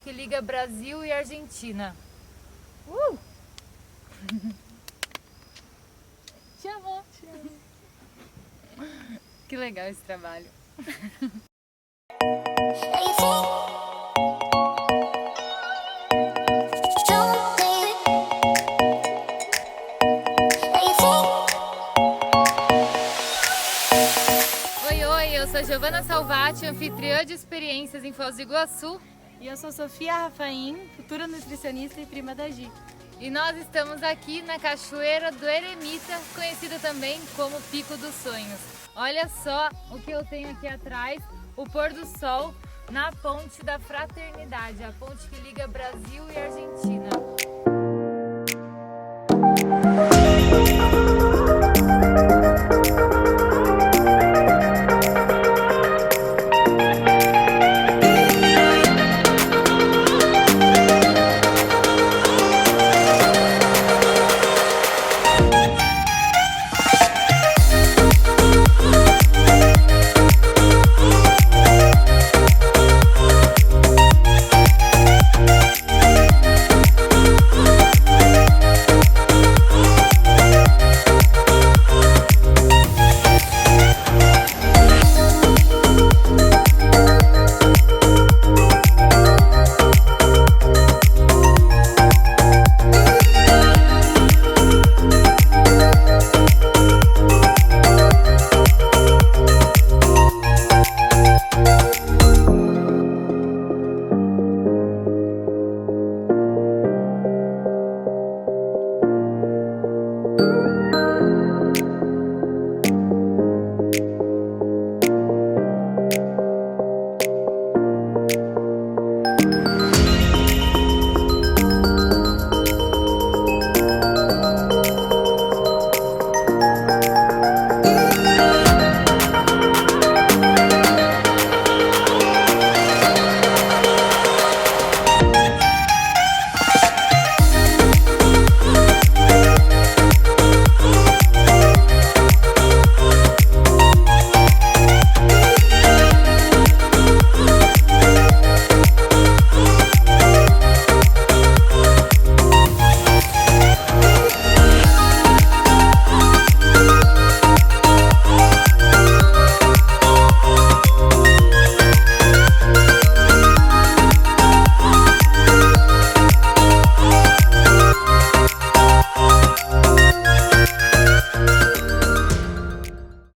que liga Brasil e Argentina. Te amo. Te amo. Que legal esse trabalho. Oi, eu sou Giovana Salvati, anfitriã de experiências em Foz do Iguaçu. E eu sou Sofia Rafaim, futura nutricionista e prima da Gi. E nós estamos aqui na Cachoeira do Eremita, conhecida também como Pico dos Sonhos. Olha só o que eu tenho aqui atrás, o pôr do sol na Ponte da Fraternidade, a ponte que liga Brasil e Argentina.